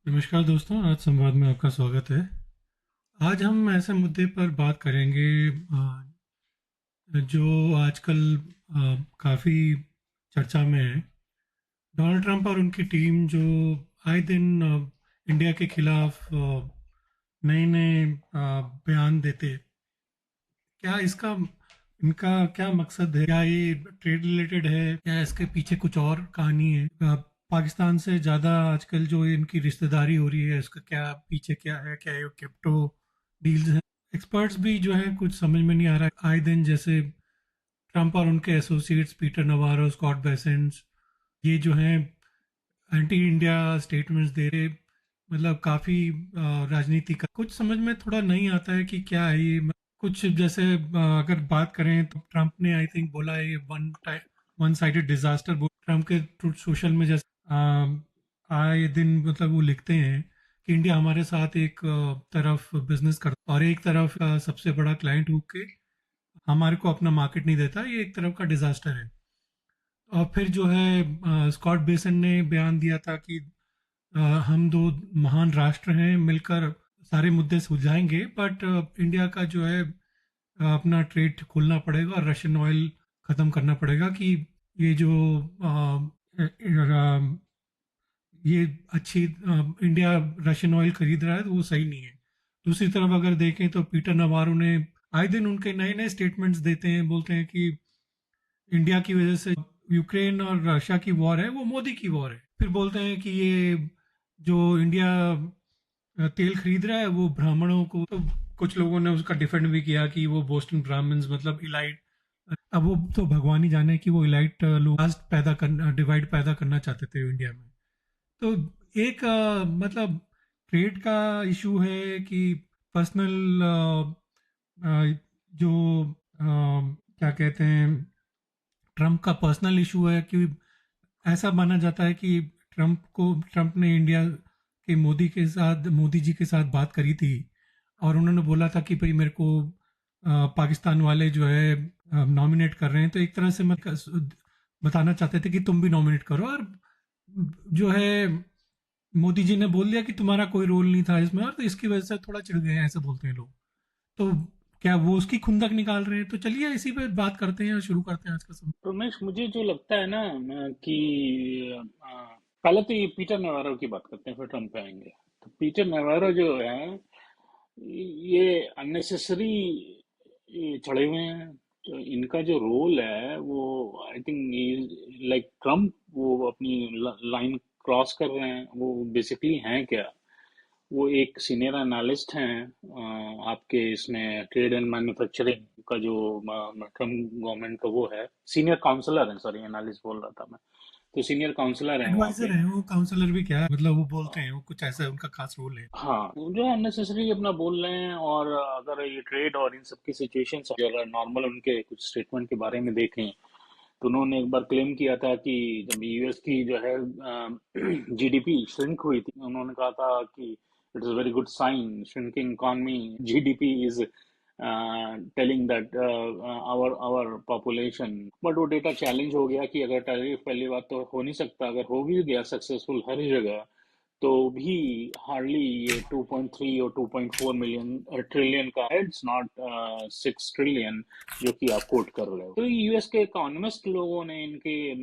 नमस्कार दोस्तों, आज संवाद में आपका स्वागत है। आज हम ऐसे मुद्दे पर बात करेंगे जो आजकल काफ़ी चर्चा में है। डोनाल्ड ट्रंप और उनकी टीम जो आए दिन इंडिया के खिलाफ नए नए बयान देते, क्या इसका इनका क्या मकसद है? क्या ये ट्रेड रिलेटेड है? क्या इसके पीछे कुछ और कहानी है? पाकिस्तान से ज़्यादा आजकल जो इनकी रिश्तेदारी हो रही है, इसका क्या पीछे क्या है? क्या ये क्रिप्टो डील्स हैं? एक्सपर्ट्स भी जो है कुछ समझ में नहीं आ रहा है। आए दिन जैसे ट्रंप और उनके associates Peter Navarro, Scott Bessent, ये जो हैं एंटी इंडिया स्टेटमेंट्स दे रहे, मतलब काफी राजनीति का कुछ समझ में थोड़ा नहीं आता है कि क्या है ये। कुछ जैसे अगर बात करें तो ट्रंप ने आई थिंक बोला है ये वन साइडेड डिजास्टर। ट्रंप के ट्रूथ सोशल में जैसे आए दिन मतलब वो लिखते हैं कि इंडिया हमारे साथ एक तरफ बिजनेस करता और एक तरफ सबसे बड़ा क्लाइंट होके हमारे को अपना मार्केट नहीं देता, ये एक तरफ का डिजास्टर है। और फिर जो है स्कॉट बेसन ने बयान दिया था कि हम दो महान राष्ट्र हैं, मिलकर सारे मुद्दे सुलझाएंगे, बट इंडिया का जो है अपना ट्रेड खोलना पड़ेगा और रशियन ऑयल खत्म करना पड़ेगा कि ये जो ये अच्छी इंडिया रशियन ऑयल खरीद रहा है तो वो सही नहीं है। दूसरी तरफ अगर देखें तो पीटर नवारो ने आए दिन उनके नए नए स्टेटमेंट्स देते हैं, बोलते हैं कि इंडिया की वजह से यूक्रेन और रशिया की वॉर है वो मोदी की वॉर है। फिर बोलते हैं कि ये जो इंडिया तेल खरीद रहा है वो ब्राह्मणों को, तो कुछ लोगों ने उसका डिफेंड भी किया कि वो बोस्टन ब्राह्मण्स मतलब इलाइट। अब वो तो भगवान ही जाने कि वो इलाइट लोग कास्ट पैदा करना, डिवाइड पैदा करना चाहते थे इंडिया में। तो एक मतलब ट्रेड का इशू है कि पर्सनल जो क्या कहते हैं, ट्रम्प का पर्सनल इशू है कि ऐसा माना जाता है कि ट्रम्प ने इंडिया के मोदी जी के साथ बात करी थी और उन्होंने बोला था कि भाई मेरे को पाकिस्तान वाले जो है नॉमिनेट कर रहे हैं, तो एक तरह से बताना चाहते थे कि तुम भी नॉमिनेट करो। और जो है मोदी जी ने बोल दिया कि तुम्हारा कोई रोल नहीं था इसमें, और तो इसकी वजह से थोड़ा चिढ़ गए हैं, ऐसे बोलते हैं लोग। तो क्या वो उसकी खुंदक निकाल रहे हैं? तो चलिए इसी पे बात करते हैं और शुरू करते हैं आज का समय। रमेश, मुझे जो लगता है ना कि पहले तो ये पीटर नवारो की बात करते हैं, फिर ट्रम्प पे आएंगे। तो पीटर नवारो जो है, ये अननेसेसरी चढ़े हुए हैं। तो इनका जो रोल है वो, आई थिंक लाइक ट्रम्प, वो अपनी लाइन क्रॉस कर रहे हैं। वो बेसिकली हैं क्या? वो एक सीनियर एनालिस्ट हैं आपके इसमें ट्रेड एंड मैन्युफैक्चरिंग का, जो ट्रम्प गवर्नमेंट का वो है, सीनियर काउंसलर है। सॉरी, एनालिस्ट बोल रहा था मैं। तो सीनियर काउंसलर हैं वहाँ एडवाइजर पे। है वो, काउंसलर भी क्या है, मतलब वो बोलते हैं, वो कुछ ऐसा है, उनका खास रोल है। हाँ, वो जो है अननेसेसरी अपना बोल रहे हैं। और अगर ये ट्रेड और इन सब की सिचुएशन अगर नॉर्मल उनके कुछ स्टेटमेंट के बारे में देखें, तो उन्होंने एक बार क्लेम किया था कि जब यूएस की जो है जीडीपी श्रिंक हुई थी, उन्होंने कहा था कि it is very good sign, shrinking economy, GDP is telling that our population. But वो डेटा चैलेंज हो गया कि अगर टैरिफ, पहली बात तो हो नहीं सकता, अगर हो भी गया सक्सेसफुल हर जगह, तो भी हार्डली ये 2.3 और 2.4 मिलियन ट्रिलियन का है। इट्स नॉट 6 ट्रिलियन जो कि आप कोट कर रहे हो। तो यूएस के इकोनॉमिस्ट लोगों ने इनके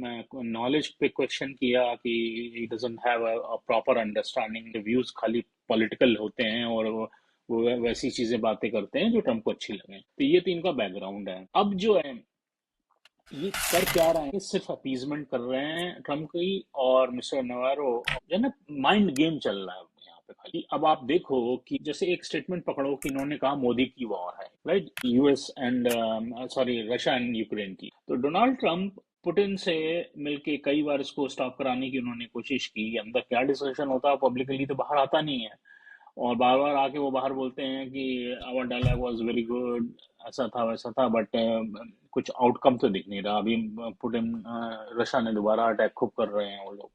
नॉलेज पे क्वेश्चन किया कि he doesn't have a proper understanding, views खाली पॉलिटिकल होते हैं और वो वैसी चीजें बातें करते हैं जो ट्रम्प को अच्छी लगे। तो ये तो इनका बैकग्राउंड है। अब जो है ये कर क्या रहे हैं, सिर्फ अपीजमेंट कर रहे हैं ट्रम्प की और मिस्टर नवारो। जो है ना, माइंड गेम चल रहा है यहाँ पे खाली। अब आप देखो कि जैसे एक स्टेटमेंट पकड़ो कि इन्होंने कहा मोदी की वॉर है, right, US and sorry Russia and Ukraine की। तो डोनाल्ड ट्रम्प पुतिन से मिलके कई बार इसको स्टॉप कराने की उन्होंने कोशिश की। अंदर क्या डिस्कशन होता है पब्लिकली तो बाहर आता नहीं है। और बार बार आके वो बाहर बोलते हैं कि our dialogue was very good, ऐसा था वैसा था, बट कुछ आउटकम तो दिख नहीं रहा। अभी पुतिन, रशिया ने दोबारा अटैक खूब कर रहे हैं वो लोग।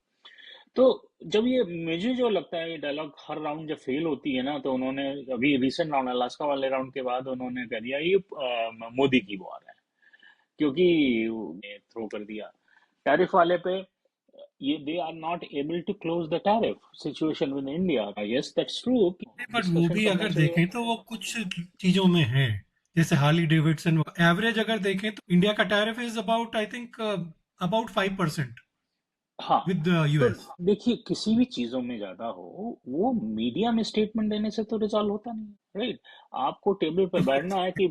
तो जब ये, मुझे जो लगता है, ये डायलॉग हर राउंड जब फेल होती है ना, तो उन्होंने अभी रिसेंट राउंड, अलास्का वाले राउंड के बाद उन्होंने कह दिया ये मोदी की वॉर है, क्योंकि थ्रो कर दिया टैरिफ वाले पे। they are not able to close the tariff situation with India. Yes, that's true. But वो डिस्कशन भी करना अगर चाहिए। देखें तो वो कुछ चीजों में है, जैसे हार्ली डेविडसन एवरेज अगर देखें तो इंडिया का tariff is about I think about 5% हाँ, विद तो यूएस। देखिए किसी भी चीजों में ज्यादा हो वो मीडिया में स्टेटमेंट देने से तो रिजॉल्व होता नहीं, राइट। आपको टेबल पे बैठना है कि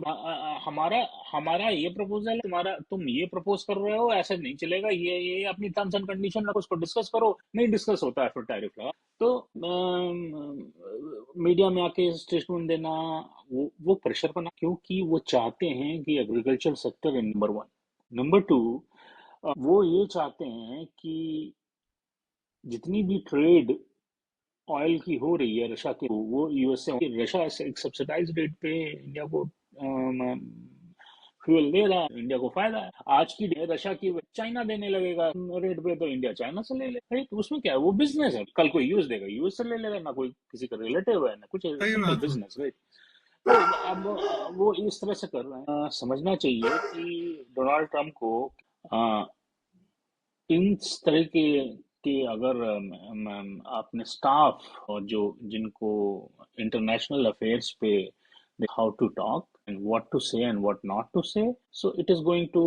हमारा हमारा ये प्रपोजल, तुम्हारा तुम ये प्रपोज कर रहे हो, ऐसे नहीं चलेगा, ये अपनी टर्म्स एंड कंडीशन रखो, उसको डिस्कस करो, नहीं डिस्कस होता है फिर टैरिफ लगा। तो मीडिया में आके स्टेटमेंट देना, वो प्रेशर बना, क्योंकि वो चाहते हैं कि agriculture sector number one, number two वो ये चाहते हैं कि जितनी भी ट्रेड ऑयल की हो रही है रशिया की, वो यूएस से, रशिया एक सब्सिडाइज रेट पे इंडिया को फ्यूल दे रहा है, इंडिया को फायदा है। आज की रशिया की चाइना देने लगेगा रेट पे, तो इंडिया चाइना से ले ले, राइट। उसमें क्या है, वो बिजनेस है, कल कोई यूएस देगा यूएस से ले लेगा, ना कोई किसी का रिलेटिव है ना कुछ, सही सिंपल बात है। Business, right. तो अब वो इस तरह से कर रहे हैं। समझना चाहिए कि डोनाल्ड ट्रंप को इस तरह के अगर अपने स्टाफ और जो जिनको इंटरनेशनल अफेयर्स पे how to talk and what to say and what not to say, so it is going to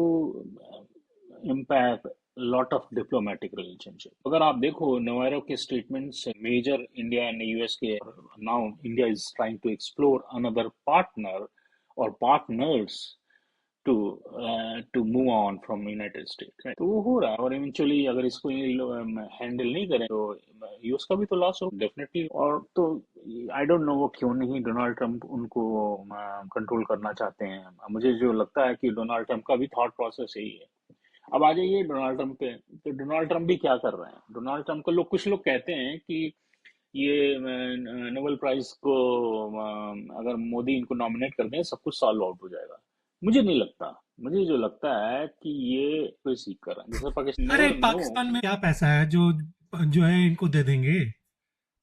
impact lot of diplomatic relationship. अगर आप देखो नवारो के statements, major India and US के, now India is trying to explore another partner और partners to to move on from United State, तो वो हो रहा है। और इवेंचुअली अगर इसको हैंडल नहीं करें तो यूएस का भी तो लॉस हो डेफिनेटली। और तो आई डोंट नो वो क्यों नहीं डोनाल्ड ट्रंप उनको कंट्रोल करना चाहते हैं। मुझे जो लगता है कि डोनाल्ड ट्रंप का भी थॉट प्रोसेस यही है। अब आ जाइए डोनाल्ड ट्रंप पे, तो डोनाल्ड ट्रंप भी क्या कर रहे हैं। डोनाल्ड ट्रंप को कुछ लोग कहते हैं कि ये नोबेल प्राइज को अगर मोदी इनको नॉमिनेट कर दें सब कुछ सॉल्व आउट हो जाएगा। मुझे नहीं लगता। मुझे जो लगता है कि ये कोई सीख कर रहा है, जैसे पाकिस्तान, अरे नेवर नो। पाकिस्तान में क्या पैसा है जो जो है इनको दे देंगे।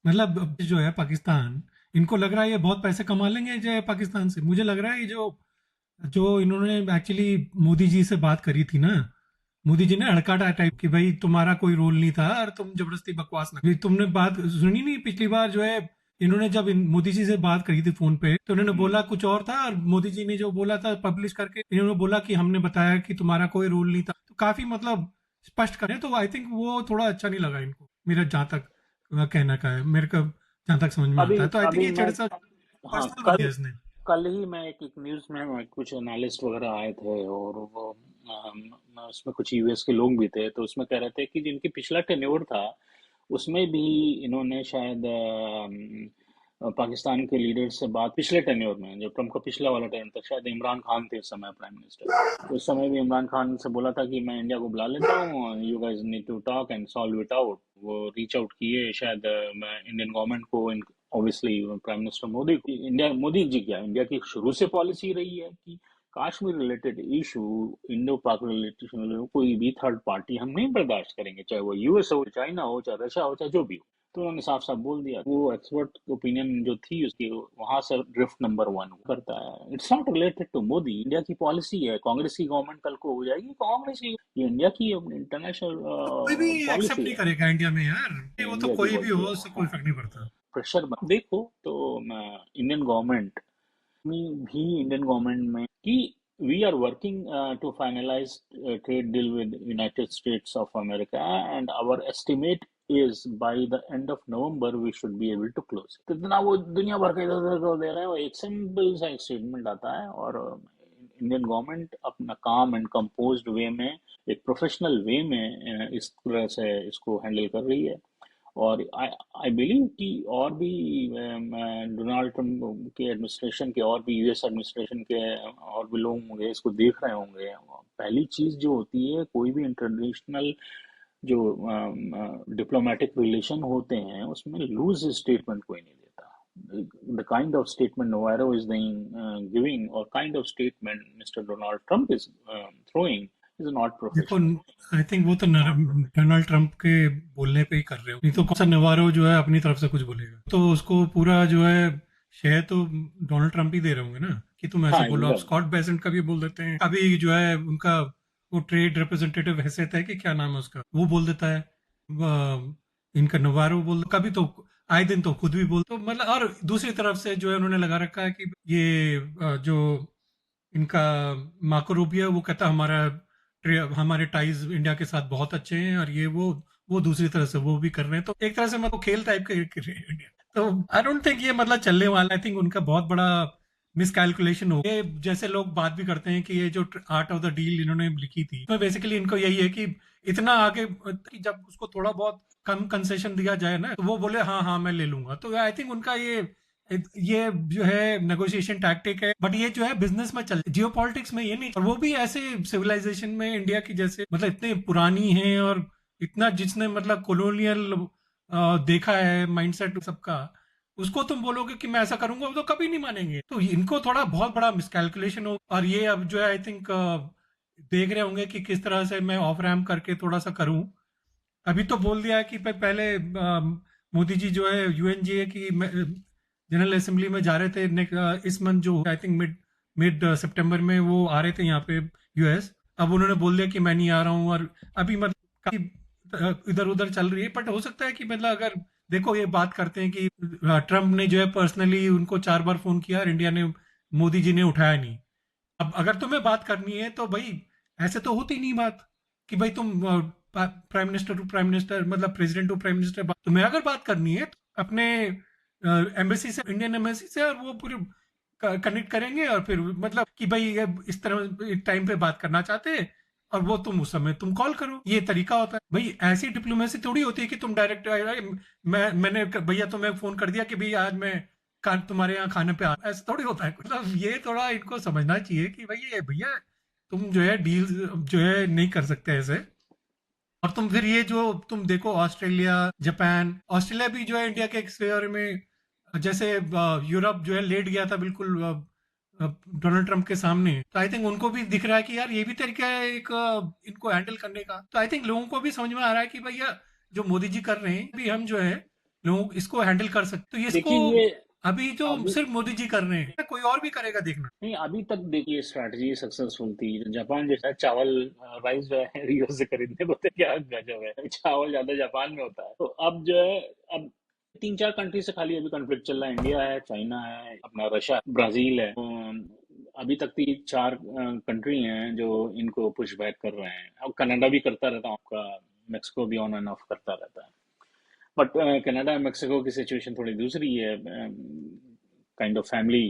मतलब अब जो है पाकिस्तान, इनको लग रहा है ये बहुत पैसे कमा लेंगे जो है पाकिस्तान से। मुझे लग रहा है ये जो जो इन्होंने एक्चुअली मोदी जी से बात करी थी ना, मोदी जी ने हड़काटा टाइप कि भाई तुम्हारा कोई रोल नहीं था और तुम जबरदस्ती बकवास ना, तुमने बात सुनी नहीं पिछली बार जो है, इन्होंने जब मोदी जी से बात करी थी फोन पे तो इन्होंने बोला कुछ और था, और मोदी जी ने जो बोला था पब्लिश करके इन्होंने बोला कि हमने बताया कि तुम्हारा कोई रोल नहीं था। तो काफी मतलब स्पष्ट करें तो आई थिंक वो थोड़ा अच्छा नहीं लगा इनको, मेरा जहां तक कहना का है, मेरे को जहां तक समझ में अभी आता है। तो आई थिंक अभी ये मैं, थोड़ा सा हाँ, पर्सनल कर कल दिया इसने। कल ही मैं एक न्यूज़ में कुछ एनालिस्ट वगैरह आए थे, और वो उसमें कुछ यूएस के लोग भी थे, तो उसमें कह रहे थे कि जिनकी पिछला टेन्योर था उसमें भी इन्होंने शायद पाकिस्तान के लीडर से बात, पिछले टेन्योर में जो ट्रम्प का पिछला वाला टेन्योर था, शायद इमरान खान थे उस समय प्राइम मिनिस्टर, तो उस समय भी इमरान खान से बोला था कि मैं इंडिया को बुला लेता हूँ, you guys need to talk and solve it out. वो रीच आउट किए शायद इंडियन गवर्नमेंट को, ऑब्वियसली प्राइम मिनिस्टर मोदी को। इंडिया, मोदी जी क्या, इंडिया की शुरू से पॉलिसी रही है कि कश्मीर रिलेटेड इशू, इंडो पाक रिलेटेड कोई भी थर्ड पार्टी हम नहीं बर्दाश्त करेंगे, चाहे वो यूएस हो, चाइना हो, चाहे रशिया हो, चाहे जो भी हो। तो उन्होंने साफ साफ बोल दिया। वो एक्सपर्ट ओपिनियन जो थी उसकी, वहां से ड्रिफ्ट नंबर वन करता है। It's not related to Modi, India की पॉलिसी है। कांग्रेस की गवर्नमेंट कल को हो जाएगी, कांग्रेस की, ये इंडिया की इंटरनेशनल तो कोई भी एक्सेप्ट पॉलिसी नहीं है, करेगा इंडिया में यार, वो तो इंडिया की कोई भी पॉलिसी हो है। उससे कोई हाँ, फर्क नहीं पड़ता। प्रेशर देखो तो इंडियन गवर्नमेंट में भी, इंडियन गवर्नमेंट में कि we are working to finalize trade deal with United States of America, and our estimate is by the end of November we should be able to close it। तो इतना वो दुनिया भर का इधर उधर को दे रहे हैं, वो एक सिंपल सा एक स्टेटमेंट आता है, और इंडियन गवर्नमेंट अपना काम एंड कंपोज्ड वे में, एक प्रोफेशनल वे में इस तरह से इसको हैंडल कर रही है। और आई बिलीव कि और भी डोनाल्ड ट्रम्प के एडमिनिस्ट्रेशन के, और भी यूएस एडमिनिस्ट्रेशन के और भी लोग होंगे इसको देख रहे होंगे। पहली चीज जो होती है, कोई भी इंटरनेशनल जो डिप्लोमेटिक रिलेशन होते हैं उसमें लूज स्टेटमेंट कोई नहीं देता। The kind of statement Navarro is giving, और kind of statement mister Donald Trump is throwing, is not देखो प्रोफेशनल। आई थिंक वो तो डोनाल्ड ट्रंप के बोलने पे ही कर रहे हो, नहीं तो कौन सा नवारो जो है अपनी तरफ से कुछ बोलेगा, तो उसको पूरा जो है शेयर तो डोनाल्ड ट्रंप ही दे रहे होंगे ना कि तुम ऐसे हाँ, बोलो। अब एकदम। स्कॉट बेसेंट का भी बोल देते हैं, अभी जो है उनका वो ट्रेड रिप्रेजेंटेटिव हैसियत है कि क्या नाम है उसका, वो बोल देता है इनका नवारो बोल दो, कभी तो आए दिन तो खुद भी बोल, तो मतलब, और दूसरी तरफ से जो है उन्होंने लगा रखा है कि ये जो इनका मार्को रूबियो, वो कहता हमारे टाइज इंडिया के साथ बहुत अच्छे हैं, और ये वो दूसरी तरह से वो भी कर रहे हैं, तो एक तरह से मतलब खेल टाइप के कर रहे हैं इंडिया। तो आई डोंट थिंक ये मतलब चलने वाला। आई थिंक उनका बहुत बड़ा मिसकैलकुलेशन हो ये, जैसे लोग बात भी करते हैं कि ये जो आर्ट ऑफ द डील इन्होंने लिखी थी, तो बेसिकली इनको यही है कि इतना आगे कि जब उसको थोड़ा बहुत कम कंसेशन दिया जाए ना, तो वो बोले हाँ हाँ मैं ले लूंगा। तो आई थिंक उनका ये जो है नेगोशिएशन टैक्टिक है, बट ये जो है बिजनेस में चल, जियो पॉलिटिक्स में ये नहीं। और वो भी ऐसे सिविलाइजेशन में इंडिया की जैसे मतलब इतने पुरानी है, और इतना जिसने मतलब कॉलोनियल देखा है माइंडसेट सबका, उसको तुम बोलोगे कि मैं ऐसा करूंगा, वो तो कभी नहीं मानेंगे। तो इनको थोड़ा बहुत बड़ा मिसकैलकुलेशन हो, और ये अब जो है आई थिंक देख रहे होंगे कि किस तरह से मैं ऑफ रैम्प करके थोड़ा सा करूं। अभी तो बोल दिया है कि पहले मोदी जी जो है यूएनजीए की जनरल असेंबली में जा रहे थे इस मंथ, जो आई थिंक मिड मिड सितंबर में वो आ रहे थे यहाँ पे यूएस। अब उन्होंने बोल दिया कि मैं नहीं आ रहा हूँ, और अभी मतलब काफी इधर उधर चल रही है, बट हो सकता है कि मतलब अगर देखो ये बात करते हैं कि ट्रम्प ने जो है पर्सनली उनको 4 बार फोन किया, और इंडिया ने मोदी जी ने उठाया नहीं। अब अगर तुम्हें बात करनी है तो भाई ऐसे तो होती नहीं बात कि भाई तुम prime minister to prime minister, मतलब प्रेसिडेंट टू प्राइम मिनिस्टर, तुम्हें अगर बात करनी है तो अपने एम्बेसी से, इंडियन एम्बेसी से, और वो पूरे कनेक्ट करेंगे, और फिर मतलब कि भाई ये इस तरह टाइम पे बात करना चाहते हैं, और वो तुम उस समय तुम कॉल करो। ये तरीका होता है भाई। ऐसी डिप्लोमेसी थोड़ी होती है कि तुम डायरेक्ट मैंने भैया तुम्हें फोन कर दिया कि भाई आज मैं तुम्हारे यहाँ खाने पे आ, ऐसा थोड़ी होता है। मतलब ये थोड़ा इनको समझना चाहिए कि भाई ये भैया तुम जो है डील जो है नहीं कर सकते ऐसे। और तुम फिर ये जो तुम देखो ऑस्ट्रेलिया, जापान, ऑस्ट्रेलिया भी जो है इंडिया के फेवर में, जैसे यूरोप जो है लेट गया था बिल्कुल डोनाल्ड ट्रंप के सामने, तो आई थिंक उनको भी दिख रहा है कि यार ये भी तरीका है एक इनको हैंडल करने का। तो आई थिंक लोगों को भी समझ में आ रहा है कि भैया जो मोदी जी कर रहे हैं भी हम जो है लोग इसको हैंडल कर सकते, तो इसको देखिए ये अभी जो अभी सिर्फ मोदी जी कर रहे हैं, कोई और भी करेगा देखना। नहीं, अभी तक देखिए स्ट्रैटेजी सक्सेसफुल थी। जापान जैसा चावल, राइस जो है रियो से खरीदने को तो क्या गजब है, चावल ज्यादा जापान में होता है। तो अब जो है, अब 3-4 कंट्री से खाली अभी कॉन्फ्लिक्ट चल रहा है। इंडिया है, चाइना है, अपना रशिया, ब्राजील है। अभी तक 3-4 कंट्री हैं जो इनको पुश बैक कर रहे हैं। अब कनाडा भी करता रहता है आपका, मेक्सिको भी ऑन एंड ऑफ करता रहता है। बट कनाडा मेक्सिको की सिचुएशन थोड़ी दूसरी है। Kind of family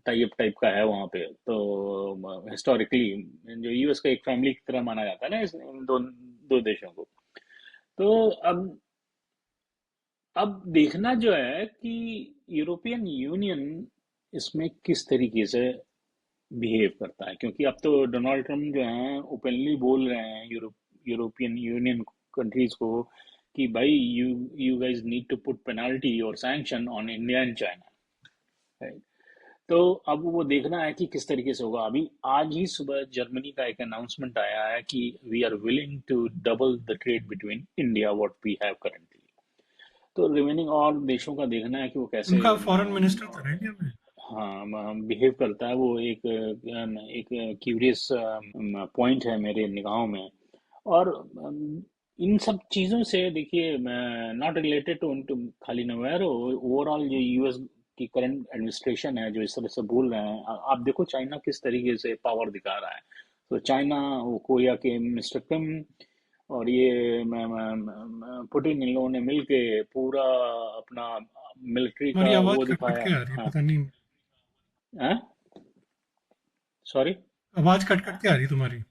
type type का है वहाँ पे। तो हिस्टोरिकली जो यूएस का एक फैमिली की तरह माना जाता है ना इन दो दो देशों को। तो अब देखना जो है कि यूरोपियन यूनियन इसमें किस तरीके से बिहेव करता है, क्योंकि अब तो डोनाल्ड ट्रम्प जो हैं ओपनली बोल रहे हैं यूरोपियन यूनियन कंट्रीज को कि भाई you guys need to put penalty और sanction on India and China. Right. तो अब वो देखना है कि किस तरीके से होगा। अभी आज ही सुबह जर्मनी का एक अनाउंसमेंट आया है कि we are willing to double the trade between India what we have currently. तो रिमेनिंग और देशों का देखना है कि वो कैसे उनका फॉरेन मिनिस्टर था इंडिया में। हाँ बिहेव करता है। वो एक क्यूरियस पॉइंट है मेरे निगाहों में। और इन सब चीज़ों से देखिए, नॉट रिलेटेड टू खाली नवैरो, ओवरऑल जो यूएस की करंट एडमिनिस्ट्रेशन है जो इस तरह से बोल रहे हैं। आप देखो चाइना किस तरीके से पावर दिखा रहा है। तो चाइना, वो कोरिया के मिस्टर किम और ये पुतिन, इन लोगों ने मिलके पूरा अपना मिलिट्री हमारी का आवाज वो कट कट दिखाया। के आ रही है, हाँ। पता नहीं। हैं? सॉरी। आवाज कट कट के आ रही है तुम्हारी।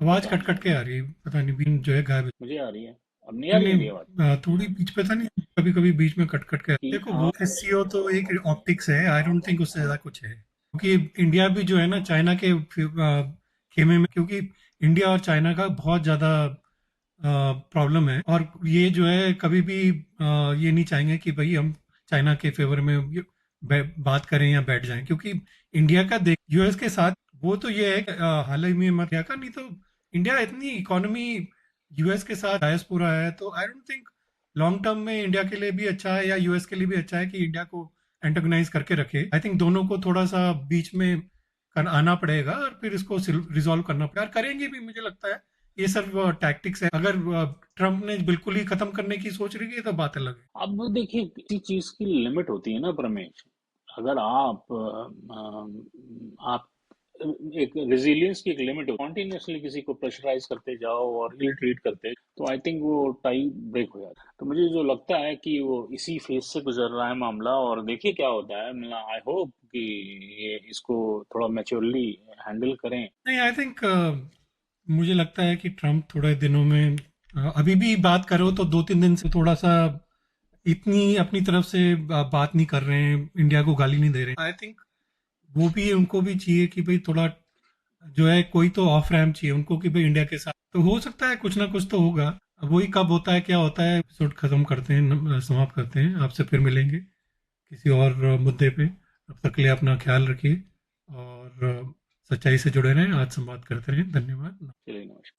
आवाज पता कट नहीं कट यार, के आ रही है, पता नहीं बीन जो है गायब। मुझे आ रही है। अब नहीं आ नहीं रही मेरी आवाज़? नहीं, थोड़ी बीच पे था नहीं, कभी कभी बीच में कट कट के कि देखो। वो एससीओ तो एक ऑप्टिक्स है, आई डोंट थिंक उससे ज्यादा कुछ है, क्योंकि इंडिया भी जो है ना चाइना के खेमे में, क्योंकि इंडिया और चाइना का बहुत ज्यादा प्रॉब्लम है, और ये जो है कभी भी ये नहीं चाहेंगे कि भाई हम चाइना के फेवर में बात करें या बैठ जाएं, क्योंकि इंडिया का देख यूएस के साथ वो तो ये है कि, हाल ही में मत का नहीं तो इंडिया इतनी इकोनॉमी यूएस के साथ डायस्पोरा है, तो I don't think long term में इंडिया के लिए भी अच्छा है या यूएस के लिए भी अच्छा है कि इंडिया को एंटेगोनाइज करके रखे। आई थिंक दोनों को थोड़ा सा बीच में आना पड़ेगा, और फिर इसको रिजॉल्व करना पड़ेगा, और करेंगे भी मुझे लगता है ये सब टैक्टिक्स है। अगर ट्रम्प ने बिल्कुल ही खत्म करने की सोच रही है तो बात अलग है। अब देखिए, किसी चीज की लिमिट होती है ना प्रमेश। अगर आप एक रेजिलियंस की एक लिमिट हो, कॉन्टिन्यूसली किसी को प्रेशराइज करते जाओ और इल ट्रीट करते, तो आई थिंक वो टाई ब्रेक हो जाता है। तो मुझे जो लगता है कि वो इसी फेज से गुजर रहा है मामला, और देखिए क्या होता है। मतलब आई होप कि ये इसको थोड़ा मैच्योरली हैंडल करें। नहीं, आई थिंक मुझे लगता है कि ट्रम्प थोड़े दिनों में अभी भी बात करो तो 2-3 दिन से थोड़ा सा इतनी अपनी तरफ से बात नहीं कर रहे हैं, इंडिया को गाली नहीं दे रहे हैं। आई थिंक वो भी, उनको भी चाहिए कि भाई थोड़ा जो है कोई तो ऑफ रैम्प चाहिए उनको कि भाई इंडिया के साथ तो हो सकता है कुछ ना कुछ तो होगा। अब वही कब होता है क्या होता है, एपिसोड खत्म करते हैं, समाप्त करते हैं। आपसे फिर मिलेंगे किसी और मुद्दे पे। तब तक के लिए अपना ख्याल रखिए और सच्चाई से जुड़े रहें। आज संवाद करते रहें। धन्यवाद। चलिए, नमस्कार।